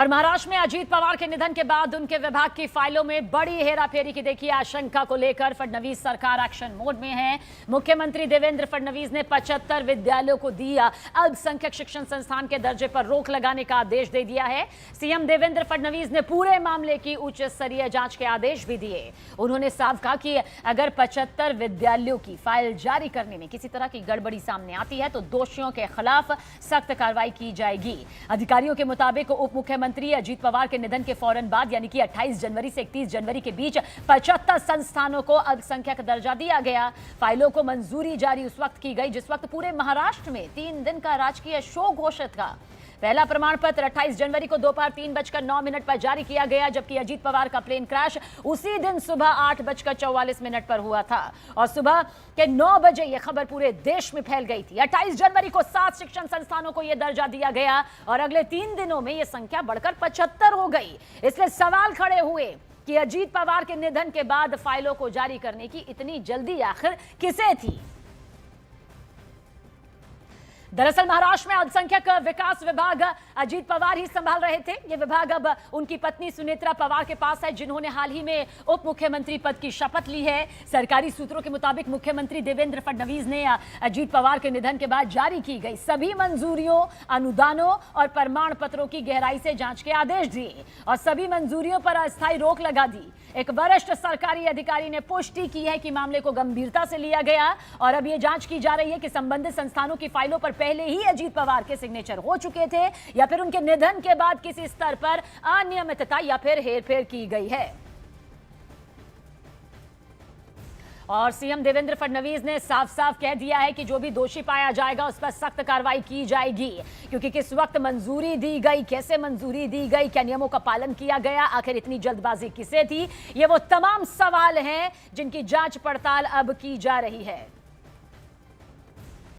और महाराष्ट्र में अजीत पवार के निधन के बाद उनके विभाग की फाइलों में बड़ी हेराफेरी की देखिए आशंका को लेकर फडणवीस सरकार एक्शन मोड में है। मुख्यमंत्री देवेंद्र फडणवीस ने 75 विद्यालयों को दिया अल्पसंख्यक शिक्षण संस्थान के दर्जे पर रोक लगाने का आदेश दे दिया है। सीएम देवेंद्र फडणवीस ने पूरे मामले की उच्च स्तरीय जांच के आदेश भी दिए। उन्होंने साफ कहा कि अगर 75 विद्यालयों की फाइल जारी करने में किसी तरह की गड़बड़ी सामने आती है तो दोषियों के खिलाफ सख्त कार्रवाई की जाएगी। अधिकारियों के मुताबिक उप मुख्यमंत्री अजीत पवार के निधन के फौरन बाद यानी कि 28 जनवरी से 31 जनवरी के बीच 75 संस्थानों को अल्पसंख्यक दर्जा दिया गया। फाइलों को मंजूरी जारी उस वक्त की गई जिस वक्त पूरे महाराष्ट्र में 3 दिन का राजकीय शोक घोषित था। पहला प्रमाण पत्र 28 जनवरी को दोपहर 3:09 पर जारी किया गया, जबकि अजीत पवार का प्लेन क्रैश उसी दिन सुबह 8:44 पर हुआ था और सुबह के 9 बजे यह खबर पूरे देश में फैल गई थी। 28 जनवरी को 7 शिक्षण संस्थानों को यह दर्जा दिया गया और अगले 3 दिनों में यह संख्या बढ़कर 75 हो गई। इसलिए सवाल खड़े हुए कि अजीत पवार के निधन के बाद फाइलों को जारी करने की इतनी जल्दी आखिर किसे थी। दरअसल महाराष्ट्र में अल्पसंख्यक विकास विभाग अजीत पवार ही संभाल रहे थे। यह विभाग अब उनकी पत्नी सुनेत्रा पवार के पास है, जिन्होंने हाल ही में उप मुख्यमंत्री पद की शपथ ली है। सरकारी सूत्रों के मुताबिक मुख्यमंत्री देवेंद्र फडणवीस ने अजीत पवार के निधन के बाद जारी की गई सभी मंजूरियों, अनुदानों और प्रमाण पत्रों की गहराई से जांच के आदेश दिए और सभी मंजूरियों पर अस्थायी रोक लगा दी। एक वरिष्ठ सरकारी अधिकारी ने पुष्टि की है कि मामले को गंभीरता से लिया गया और अब यह जांच की जा रही है कि संबंधित संस्थानों की फाइलों पर पहले ही अजीत पवार के सिग्नेचर हो चुके थे या फिर उनके निधन के बाद किसी स्तर पर अनियमितता या फिर हेरफेर की गई है। और सीएम देवेंद्र फडणवीस ने साफ साफ कह दिया है कि जो भी दोषी पाया जाएगा उस पर सख्त कार्रवाई की जाएगी, क्योंकि किस वक्त मंजूरी दी गई, कैसे मंजूरी दी गई, क्या नियमों का पालन किया गया, आखिर इतनी जल्दबाजी किसे थी, ये वो तमाम सवाल हैं जिनकी जांच पड़ताल अब की जा रही है।